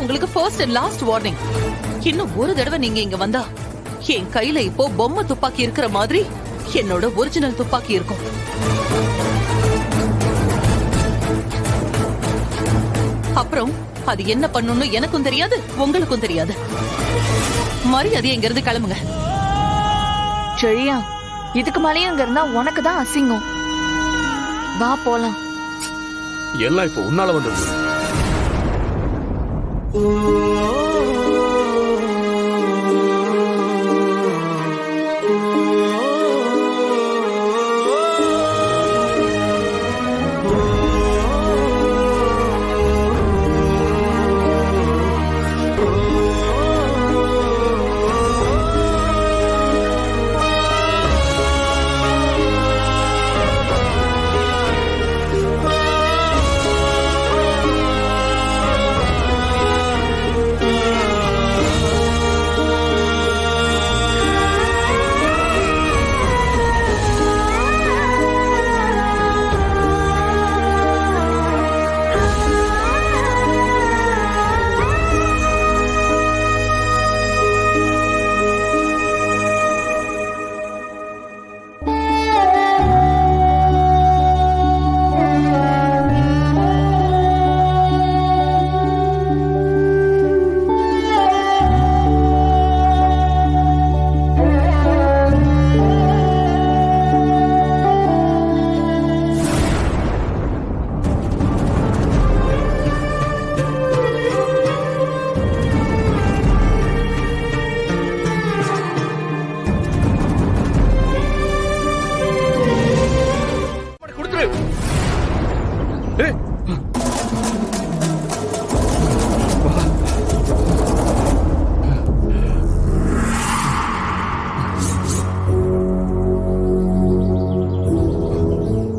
உங்களுக்கு first and last warning. இன்னும் ஒரு தடவை நீங்க இங்க வந்தா என் கையில இப்போ பொம்மை துப்பாக்கி இருக்கிற மாதிரி என்னோட ஒரிஜினல் துப்பாக்கி இருக்கும். அப்புறம் அது என்ன பண்ணுன்னு எனக்கும் தெரியாது, உங்களுக்கும் தெரியாது. மரியாதை இங்க இருந்து கிளம்புங்க. செழியா, இதுக்கு மேலேயும் இங்க இருந்தா உனக்கு தான் அசிங்கம். வா போலாம். எல்லாம் இப்ப உன்னால வந்தது.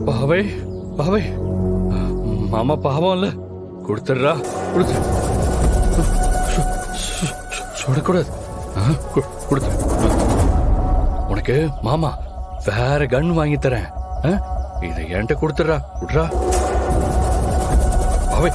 பாவை பாவை, மாமா பாவம் இல்ல, கொடுத்துடுறா, கொடுத்து சுடக்கூடாது, கொடுத்து. உனக்கு மாமா வேற கன் வாங்கி தரேன், இதை என்கிட்ட கொடுத்துடுறா, விட்றா பாவை.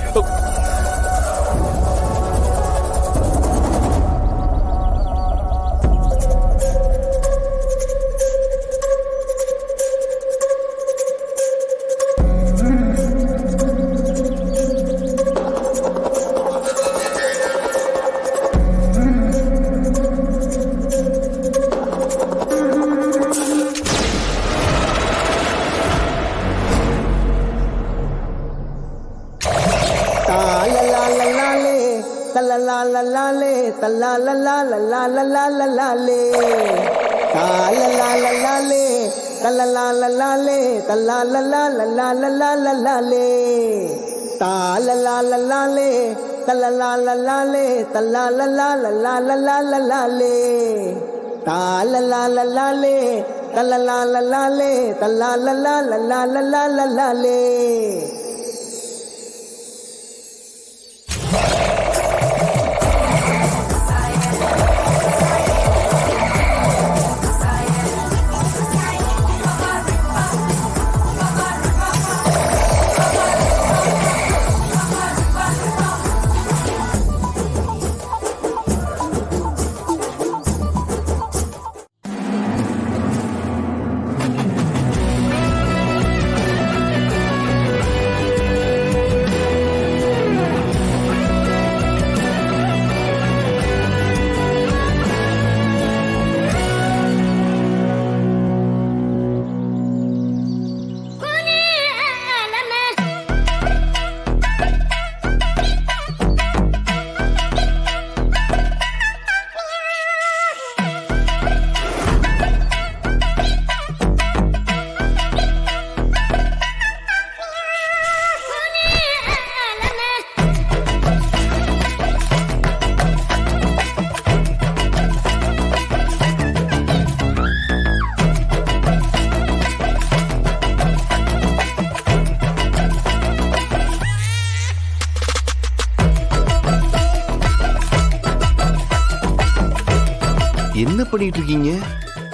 என்ன பண்ணிட்டு இருக்கீங்க?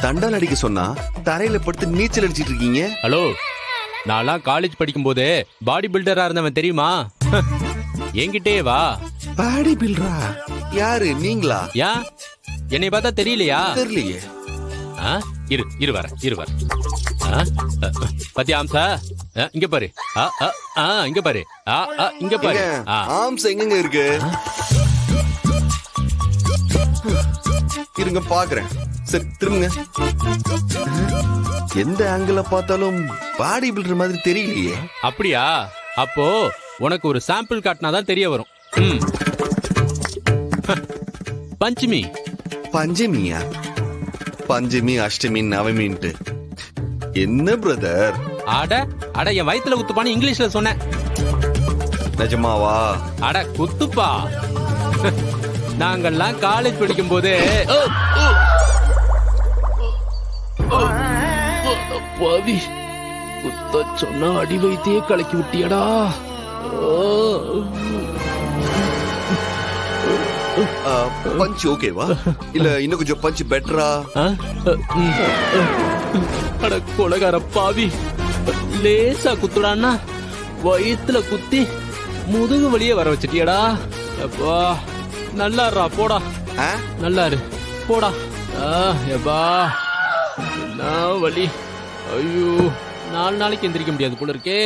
தண்டால் அடிக்க சொன்னா தரையில படுத்து நீச்சல் அடிச்சிட்டு இருக்கீங்க. ஹலோ, நான்லாம் காலேஜ் படிக்கும் போது பாடி பில்டரா இருந்தவன் தெரியுமா? என்கிட்டே வா, பாடி பில்டரா? யாரு நீங்களா? ஏன் என்னை பார்த்தா தெரியலையா? தெரியலையே. ஆ? இரு வர பத்தியா அம்சா? இங்க பாரு. இங்க பாரு. இங்க பாரு. ஆம்ஸ் எங்கங்க இருக்கு? இருங்க பாக்குறேன். சரி திரும்புங்க. எந்த ஆங்கிள் பார்த்தாலும் பாடி பில்டர் மாதிரி தெரியலையே. அப்படியா? அப்போ உனக்கு ஒரு சாம்பிள் காட்டினாதான் தெரிய வரும். பஞ்சமி. பஞ்சமியா? பஞ்சமி அஷ்டமி நவமின்ட்டு என்ன பிரதர்? அட என் வயித்துல குத்துப்பான்னு இங்கிலீஷ்ல சொன்னேன். நிஜமாவா? அட குத்துப்பா. நாங்கெல்லாம் காலேஜ் படிக்கும் போதே பாவி குத்த சொன்னா அடி வைத்தியே கலக்கி விட்டியடா. பஞ்ச் ஓகேவா? இல்ல இன்னும் கொஞ்சம் பஞ்ச் பெட்டரா? அட கொலகார பாவி, லேசா குத்துடான்னா வயித்துல குத்தி முதுகு வலியே வர வச்சிட்டியடா. அப்பா நல்லாடுறா போடா. நல்லாரு போடா. எப்பா என்ன வலி. ஐயோ 4 நாளைக்கு எந்திரிக்க முடியாது போல இருக்கே.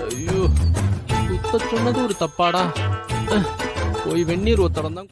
ஐயோ குத்த சொன்னது ஒரு தப்பாடா. போய் வெந்நீர் ஒத்தடம் தான்.